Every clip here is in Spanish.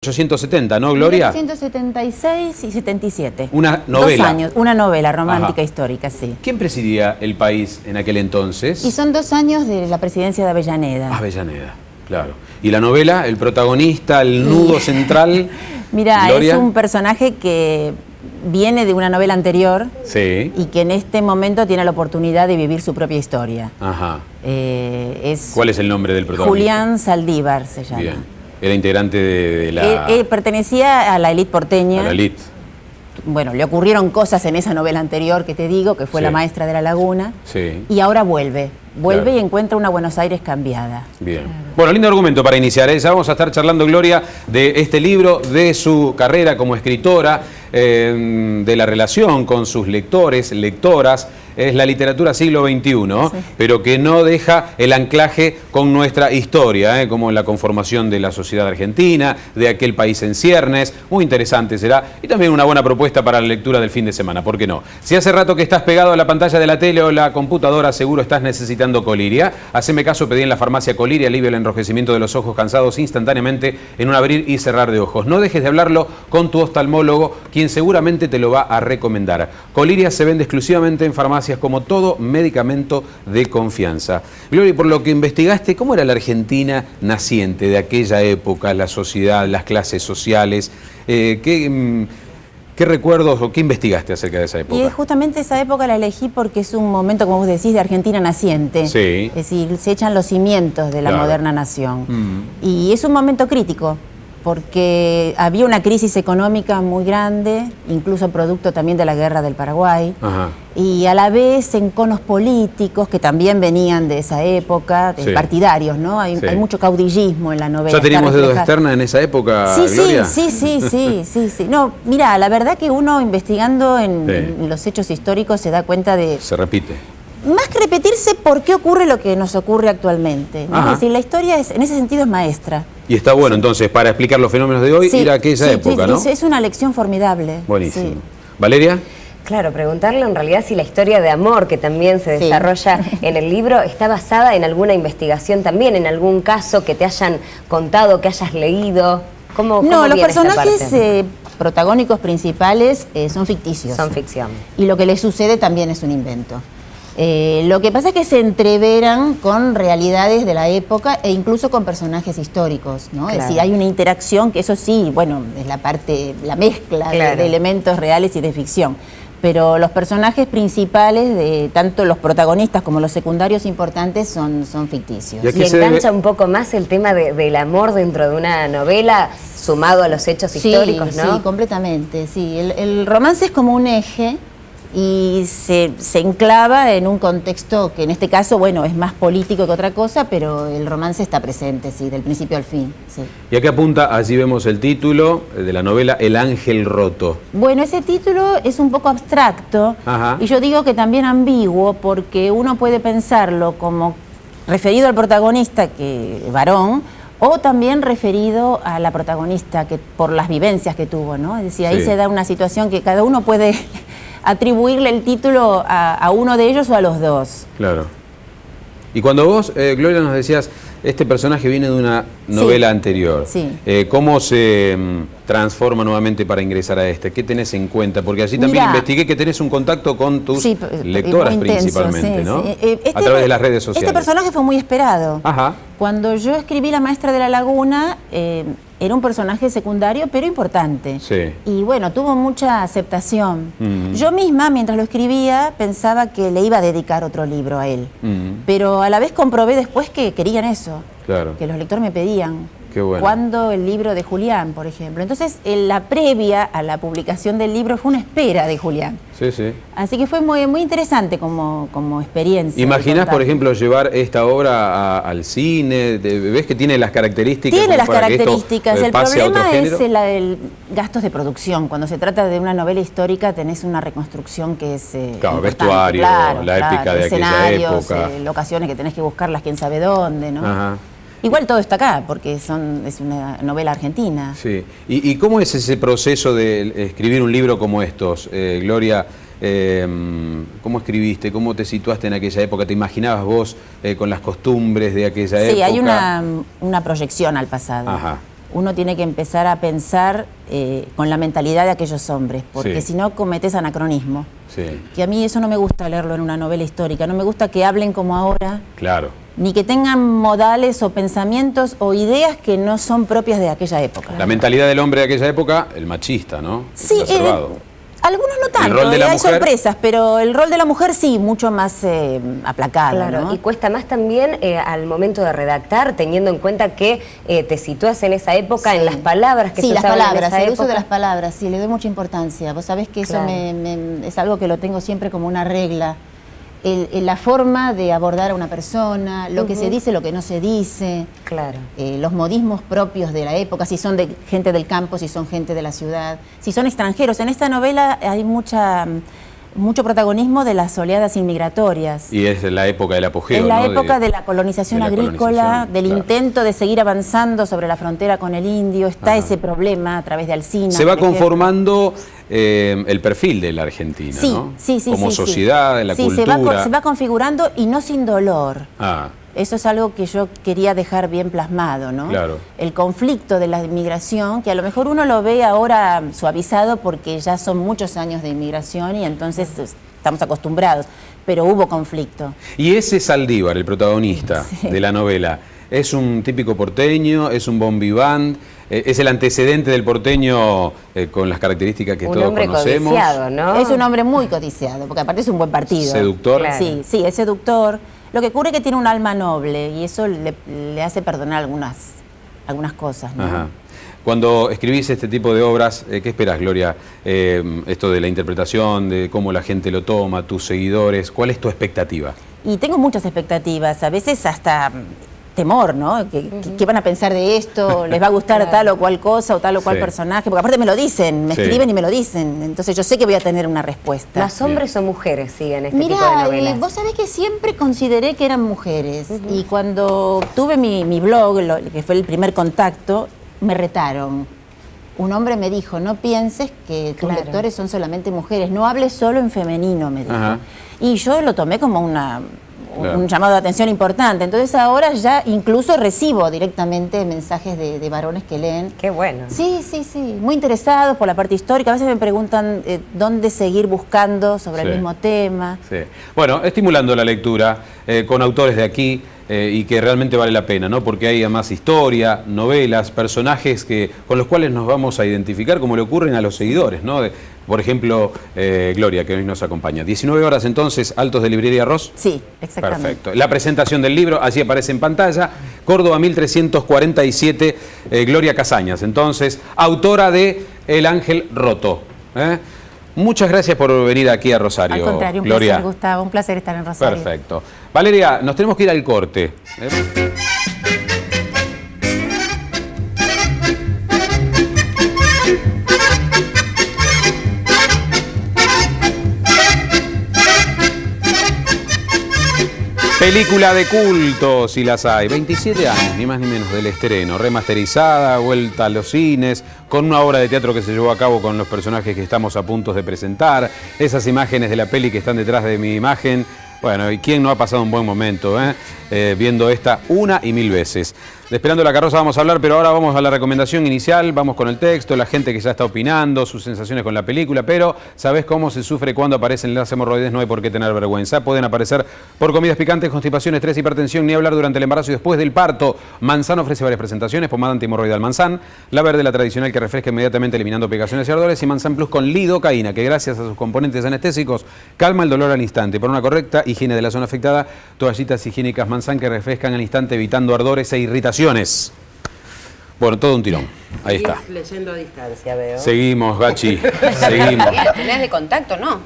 1870, ¿no, Gloria? 1876 y 77. Una novela. 2 años, una novela romántica. Ajá. Histórica, sí. ¿Quién presidía el país en aquel entonces? Y son 2 años de la presidencia de Avellaneda. Avellaneda, claro. Y la novela, el protagonista, el nudo central. Mira, Gloria. es un personaje que viene de una novela anterior. Sí. Y que en este momento tiene la oportunidad de vivir su propia historia. Ajá. Es ¿Cuál es el nombre del protagonista? Julián Saldívar se llama. Bien. Era integrante de la... pertenecía a la élite porteña. A la élite. Bueno, le ocurrieron cosas en esa novela anterior que te digo, que fue Sí. La maestra de la laguna. Sí. Y ahora vuelve Claro. y encuentra una Buenos Aires cambiada. Bien. Bueno, lindo argumento para iniciar. Ya vamos a estar charlando, Gloria, de este libro, de su carrera como escritora, de la relación con sus lectores, lectoras. Es la literatura siglo XXI, Sí. pero que no deja el anclaje con nuestra historia, como la conformación de la sociedad argentina, de aquel país en ciernes. Muy interesante será. Y también una buena propuesta para la lectura del fin de semana, ¿por qué no? Si hace rato que estás pegado a la pantalla de la tele o la computadora, seguro estás necesitando Coliria. Haceme caso, pedí en la farmacia Coliria, alivia el enrojecimiento de los ojos cansados instantáneamente en un abrir y cerrar de ojos. No dejes de hablarlo con tu oftalmólogo, quien seguramente te lo va a recomendar. Coliria se vende exclusivamente en farmacias como todo medicamento de confianza. Gloria, por lo que investigaste, ¿cómo era la Argentina naciente de aquella época, la sociedad, las clases sociales? ¿Qué recuerdos o qué investigaste acerca de esa época? Y justamente esa época la elegí porque es un momento, como vos decís, de Argentina naciente. Sí. Es decir, se echan los cimientos de la Claro. moderna nación. Y es un momento crítico, porque había una crisis económica muy grande, incluso producto también de la guerra del Paraguay. Ajá. Y a la vez enconos políticos que también venían de esa época, Sí. partidarios, ¿no? Hay Sí. mucho caudillismo en la novela. ¿Ya teníamos está dedos reflejado. externas en esa época, Sí, Gloria? sí. No, mira, la verdad que uno investigando en, Sí. en los hechos históricos se da cuenta de, Se repite. más que repetirse, por qué ocurre lo que nos ocurre actualmente, ¿no? Ajá. Es decir, la historia en ese sentido es maestra. Y está bueno, entonces, para explicar los fenómenos de hoy, Sí, ir a aquella época, ¿no? es una lección formidable. Buenísimo. Sí. ¿Valeria? Claro, preguntarle en realidad si la historia de amor que también se Sí. desarrolla en el libro está basada en alguna investigación también, en algún caso que te hayan contado, que hayas leído. ¿Cómo No, los viene esta personajes parte? protagónicos principales son ficticios. Son ficción. Y lo que les sucede también es un invento. Lo que pasa es que se entreveran con realidades de la época e incluso con personajes históricos, ¿no? Claro. Es decir, hay una interacción que eso sí, bueno, es la parte, la mezcla Claro. de elementos reales y de ficción. Pero los personajes principales, de tanto los protagonistas como los secundarios importantes, son ficticios. ¿Y a Y qué se engancha debe? un poco más el tema del amor dentro de una novela, sumado a los hechos históricos, ¿no? Sí, completamente, sí. El romance es como un eje y se enclava en un contexto que en este caso, bueno, es más político que otra cosa, pero el romance está presente, sí, del principio al fin, sí. Y aquí apunta, allí vemos el título de la novela El ángel roto. Bueno, ese título es un poco abstracto. Ajá. Y yo digo que también ambiguo, porque uno puede pensarlo como referido al protagonista, que varón, o también referido a la protagonista, que por las vivencias que tuvo, ¿no? Es decir, ahí Sí. se da una situación que cada uno puede atribuirle el título a uno de ellos o a los dos. Claro. Y cuando vos, Gloria, nos decías, este personaje viene de una novela anterior. Sí. ¿Cómo se transforma nuevamente para ingresar a este? ¿Qué tenés en cuenta? Porque allí también Mirá. investigué que tenés un contacto con tus Sí, lectoras muy intenso, principalmente, sí, ¿no? sí. A través de las redes sociales. Este personaje fue muy esperado. Ajá. Cuando yo escribí La maestra de la laguna, era un personaje secundario, pero importante. Sí. Y bueno, tuvo mucha aceptación. Mm. Yo misma, mientras lo escribía, pensaba que le iba a dedicar otro libro a él. Pero a la vez comprobé después que querían eso. Claro. Que los lectores me pedían. Qué bueno. Cuando el libro de Julián, por ejemplo. Entonces, la previa a la publicación del libro fue una espera de Julián. Sí, sí. Así que fue muy, muy interesante como experiencia. ¿Imaginás, contar. por ejemplo, llevar esta obra al cine? ¿Ves que tiene las características? Tiene como las para que esto, características. El pase a otro problema es género? el gastos de producción. Cuando se trata de una novela histórica, tenés una reconstrucción que es Claro, importante. vestuario, la épica de aquella escenarios, época. locaciones que tenés que buscarlas quién sabe dónde, ¿no? Ajá. Igual todo está acá, porque es una novela argentina. Sí. ¿Y cómo es ese proceso de escribir un libro como estos, Gloria? ¿Cómo escribiste? ¿Cómo te situaste en aquella época? ¿Te imaginabas vos con las costumbres de aquella época? Sí, hay una proyección al pasado. Ajá. uno tiene que empezar a pensar con la mentalidad de aquellos hombres, porque Sí. si no cometes anacronismo. Sí, Que a mí eso no me gusta leerlo en una novela histórica, no me gusta que hablen como ahora, claro. ni que tengan modales o pensamientos o ideas que no son propias de aquella época. La mentalidad del hombre de aquella época, el machista, ¿no? Sí, Exacerbado. algunos no tanto, rol de la hay mujer. sorpresas, pero el rol de la mujer sí, mucho más aplacado. Claro, ¿no? y cuesta más también al momento de redactar, teniendo en cuenta que te sitúas en esa época, en las palabras que sí, se las usaban en palabras, esa el uso de época. las palabras, sí, le doy mucha importancia. Vos sabés que eso Claro. es algo que lo tengo siempre como una regla. La forma de abordar a una persona, lo que se dice, lo que no se dice, Claro. los modismos propios de la época, si son de gente del campo, si son gente de la ciudad, si son extranjeros. En esta novela hay mucho protagonismo de las oleadas inmigratorias. Y es la época del apogeo, En la ¿no? época de la colonización de la agrícola, colonización, del claro. intento de seguir avanzando sobre la frontera con el indio, está ese problema a través de Alsina. Se va por ejemplo. conformando el perfil de la Argentina, Sí, ¿no? sí, sí. Como sí, sociedad, sí. la Sí, cultura. se va configurando y no sin dolor. Ah, Eso es algo que yo quería dejar bien plasmado, ¿no? Claro. El conflicto de la inmigración, que a lo mejor uno lo ve ahora suavizado porque ya son muchos años de inmigración y entonces estamos acostumbrados, pero hubo conflicto. y ese Saldívar, el protagonista de la novela, ¿es un típico porteño? ¿Es un bon vivant? ¿Es el antecedente del porteño con las características que Un todos hombre conocemos? codiciado, ¿no? Es un hombre muy codiciado, porque aparte es un buen partido. Seductor. Claro. Sí, sí, es seductor. Lo que ocurre es que tiene un alma noble y eso le hace perdonar algunas cosas, ¿no? Ajá. Cuando escribís este tipo de obras, ¿qué esperás, Gloria? Esto de la interpretación, de cómo la gente lo toma, tus seguidores, ¿cuál es tu expectativa? Y tengo muchas expectativas, a veces hasta temor, ¿no? ¿Qué van a pensar de esto? ¿Les va a gustar tal o cual cosa o tal o cual Sí. personaje? Porque aparte me lo dicen, me Sí. escriben y me lo dicen. Entonces yo sé que voy a tener una respuesta. ¿Más hombres o mujeres siguen este tipo de Mira, novelas? vos sabés que siempre consideré que eran mujeres. Y cuando tuve mi blog, que fue el primer contacto, me retaron. Un hombre me dijo, no pienses que tus Claro. lectores son solamente mujeres, no hables solo en femenino, me dijo. Ajá. Y yo lo tomé como Claro. un llamado de atención importante. Entonces ahora ya incluso recibo directamente mensajes de varones que leen. Qué bueno. Sí, sí, sí, muy interesados por la parte histórica. A veces me preguntan dónde seguir buscando sobre Sí. el mismo tema. Sí. Bueno, estimulando la lectura con autores de aquí y que realmente vale la pena, ¿no? Porque hay además historia, novelas, personajes con los cuales nos vamos a identificar, como le ocurren a los seguidores, ¿no? Por ejemplo, Gloria, que hoy nos acompaña. 19 horas entonces, Altos de Librería Ross. Sí, exactamente. Perfecto. La presentación del libro, así aparece en pantalla. Córdoba 1347, Gloria Casañas. Entonces, autora de El Ángel Roto. Muchas gracias por venir aquí a Rosario, Al contrario, un Gloria. placer, Gustavo, un placer estar en Rosario. Perfecto. Valeria, nos tenemos que ir al corte. Película de culto, si las hay. 27 años, ni más ni menos, del estreno. Remasterizada, vuelta a los cines, con una obra de teatro que se llevó a cabo con los personajes que estamos a punto de presentar. Esas imágenes de la peli que están detrás de mi imagen. Bueno, ¿y quién no ha pasado un buen momento viendo esta una y mil veces? De Esperando la Carroza vamos a hablar, pero ahora vamos a la recomendación inicial, vamos con el texto, la gente que ya está opinando, sus sensaciones con la película, pero ¿sabés cómo se sufre cuando aparecen las hemorroides? No hay por qué tener vergüenza. Pueden aparecer por comidas picantes, constipación, estrés, hipertensión, ni hablar durante el embarazo y después del parto. Manzan ofrece varias presentaciones, pomada antihemorroidal Manzan, la verde, la tradicional que refresca inmediatamente eliminando pegaciones y ardores, y Manzan Plus con lidocaína, que gracias a sus componentes anestésicos calma el dolor al instante. Por una correcta higiene de la zona afectada, toallitas higiénicas Manzan que refrescan al instante evitando ardores e irritaciones. Bueno, todo un tirón. Ahí está. Leyendo a distancia, veo. Seguimos, Gachi. Seguimos. ¿Tenés de contacto, no?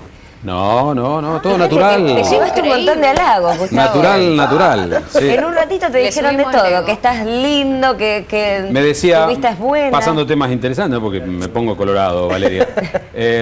No, todo natural. Te llevaste un montón de halagos, Gustavo. Natural. Sí. En un ratito te Le dijeron de subimos el todo, ego. que estás lindo, que Me decía, tu vista es buena. pasando temas interesantes, porque me pongo colorado, Valeria.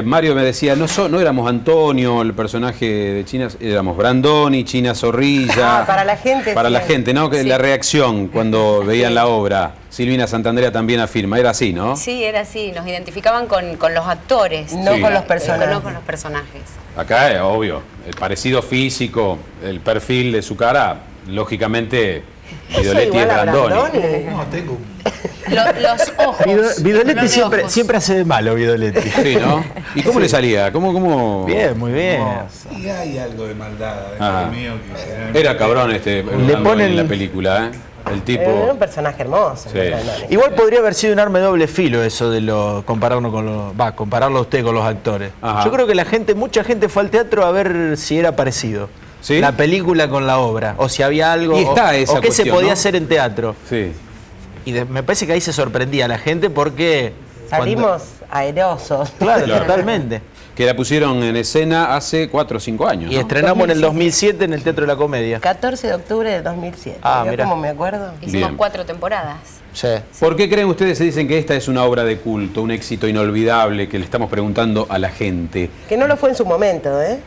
Mario me decía, no éramos Antonio, el personaje de China, éramos Brandoni, China Zorrilla. Ah, para la gente, Para sí. la gente, ¿no? Que la reacción cuando veían la obra. Silvina Santandrea también afirma, era así, ¿no? Sí, era así. Nos identificaban con los actores. No Sí. con los personajes. No con los personajes. Acá es obvio, el parecido físico, el perfil de su cara, lógicamente, Yo soy Idoletti es igual a Brandoni. Brandoni. No, tengo un Los ojos. Vidoletti Los ojos. siempre hace de malo, Vidoletti. Sí, ¿no? ¿Y cómo le salía? ¿Cómo? Bien, muy bien. Y hay algo de maldad Ah. dentro mío que generalmente- Era cabrón Le ponen en la película, ¿eh? El tipo... Era un personaje hermoso. Sí. Igual podría haber sido un arma de doble filo eso de compararlo a usted con los actores. Ajá. Yo creo que mucha gente fue al teatro a ver si era parecido. ¿Sí? La película con la obra, o si había algo, Y está esa o qué se cuestión, podía ¿no? hacer en teatro. Sí. Y me parece que ahí se sorprendía la gente porque... Salimos aerosos. Claro, Claro. totalmente. Que la pusieron en escena hace 4 o 5 años, Y ¿no? estrenamos en el 2007 en el Teatro de la Comedia. 14 de octubre de 2007. Ah, ¿Vio mirá. cómo me acuerdo? Hicimos Bien. 4 temporadas. Sí. ¿Por qué creen ustedes, se dicen que esta es una obra de culto, un éxito inolvidable, que le estamos preguntando a la gente? Que no lo fue en su momento, ¿eh?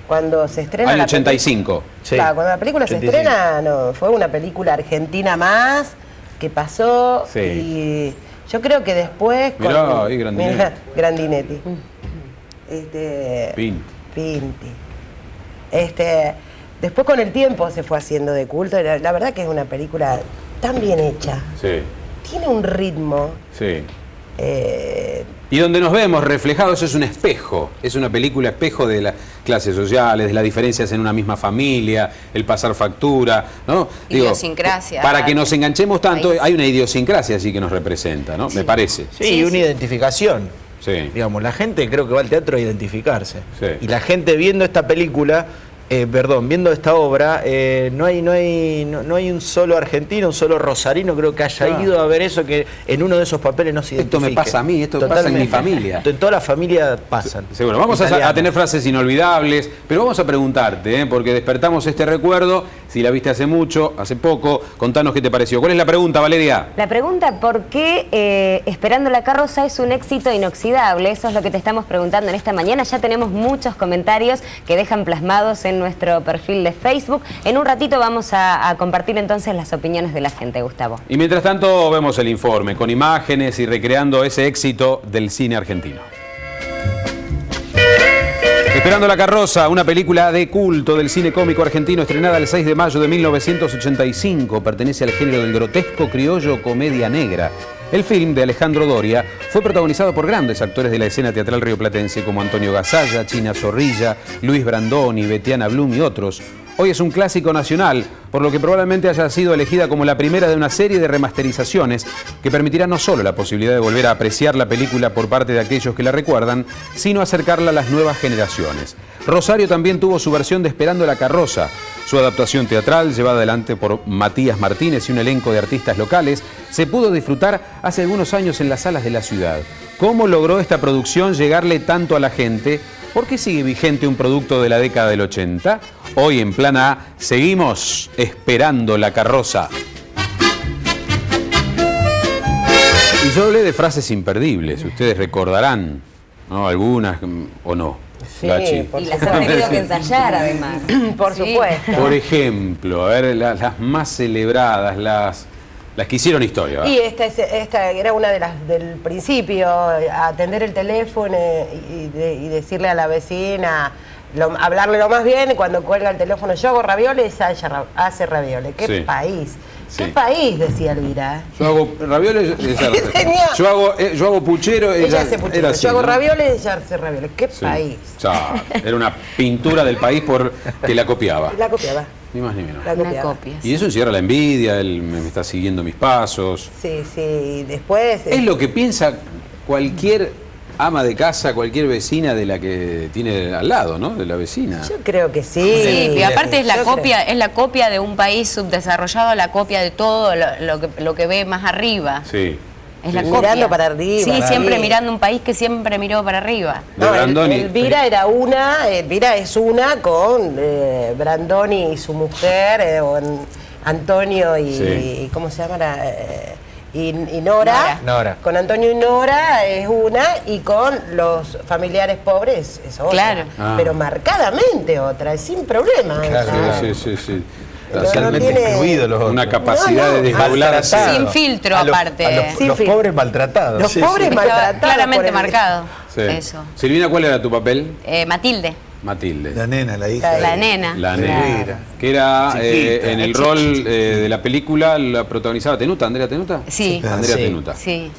Cuando se estrena Año la 85. Sí. Claro, cuando la película 85. se estrena, no, fue una película argentina más que pasó Sí. y yo creo que después Mirá, ahí Grandinetti. Mirá, Grandinetti. Pinti. Pinti. Después con el tiempo se fue haciendo de culto. La verdad que es una película tan bien hecha. Sí, Tiene un ritmo. sí. eh, Y donde nos vemos reflejados es un espejo, es una película espejo de las clases sociales, de las diferencias en una misma familia, el pasar factura, ¿no? Idiosincrasia. Para que nos enganchemos tanto, País. hay una idiosincrasia así que nos representa, ¿no? Me parece. Sí, Sí, y una sí. identificación. Sí. Digamos, la gente creo que va al teatro a identificarse. Sí. Y la gente viendo esta película, viendo esta obra, no hay un solo argentino, un solo rosarino, creo que haya Claro. ido a ver eso, que en uno de esos papeles no se Esto identifique. me pasa a mí, esto pasa en mi familia. En toda la familia pasan. Seguro, vamos a tener frases inolvidables, pero vamos a preguntarte, porque despertamos este recuerdo, si la viste hace mucho, hace poco, contanos qué te pareció. ¿Cuál es la pregunta, Valeria? La pregunta, ¿por qué Esperando la carroza es un éxito inoxidable? Eso es lo que te estamos preguntando en esta mañana. Ya tenemos muchos comentarios que dejan plasmados en nuestro perfil de Facebook. En un ratito vamos a compartir entonces las opiniones de la gente, Gustavo. Y mientras tanto vemos el informe con imágenes y recreando ese éxito del cine argentino. Esperando la carroza, una película de culto del cine cómico argentino estrenada el 6 de mayo de 1985. Pertenece al género del grotesco criollo comedia negra. El film de Alejandro Doria fue protagonizado por grandes actores de la escena teatral rioplatense como Antonio Gasalla, China Zorrilla, Luis Brandoni, Betiana Blum y otros. Hoy es un clásico nacional, por lo que probablemente haya sido elegida como la primera de una serie de remasterizaciones que permitirá no solo la posibilidad de volver a apreciar la película por parte de aquellos que la recuerdan, sino acercarla a las nuevas generaciones. Rosario también tuvo su versión de Esperando la carroza. Su adaptación teatral, llevada adelante por Matías Martínez y un elenco de artistas locales, se pudo disfrutar hace algunos años en las salas de la ciudad. ¿Cómo logró esta producción llegarle tanto a la gente? ¿Por qué sigue vigente un producto de la década del 80? Hoy en Plan A seguimos esperando la carroza. Y yo hablé de frases imperdibles, ustedes recordarán, ¿no? Algunas o no. Sí, Gachi. por Y las has tenido que ensayar además. Por Sí. supuesto. Por ejemplo, a ver, las más celebradas, las que hicieron historia. ¿va? Y esta era una de las del principio, atender el teléfono y decirle a la vecina, hablarle lo más bien, y cuando cuelga el teléfono, yo hago ravioles, ella hace ravioles. ¡Qué Sí. país! Sí. ¡Qué país! Decía Elvira. Yo hago ravioles, Tenía- yo hago puchero, Ella hace puchero. era así, Yo hago ¿no? ravioles, ella hace ravioles. ¡Qué Sí. país! Ya, era una pintura del país que la copiaba. La copiaba. Ni más ni menos. La Una copiaba. copia. Y eso encierra la envidia, él me está siguiendo mis pasos. Sí, sí. Y después... Es lo que piensa cualquier ama de casa, cualquier vecina de la que tiene al lado, ¿no? De la vecina. Yo creo que sí. Sí, y aparte es la Yo copia, es la copia de un país subdesarrollado, la copia de todo lo que ve más arriba. Sí. Es la Sí, sí. copia. Mirando para arriba. Sí, sí. siempre mirando un país que siempre miró para arriba. De No, Brandoni. Elvira Elvira es una con Brandoni y su mujer, Antonio y, Sí. ¿cómo se llama? Y Nora. Nora. Con Antonio y Nora es una, y con los familiares pobres es otra. Claro. Ah. Pero marcadamente otra, sin problema. Claro, esa. Sí, sí, sí, sí. No, Totalmente tiene- incluidos los otros. Una capacidad No, no. de desdoblarse. Maltratados. Sin filtro, A los- aparte. a los Sin filtro. pobres maltratados. Los pobres Estaba maltratados. claramente por el- marcado. Sí. Eso. Silvina, ¿cuál era tu papel? Matilde. Matilde. La nena, la hija. La nena. La de nena. Elvira. Que era Chiquita. en el rol de la película, la protagonizaba Tenuta, Andrea Tenuta. Sí. Andrea Sí. Tenuta. Sí.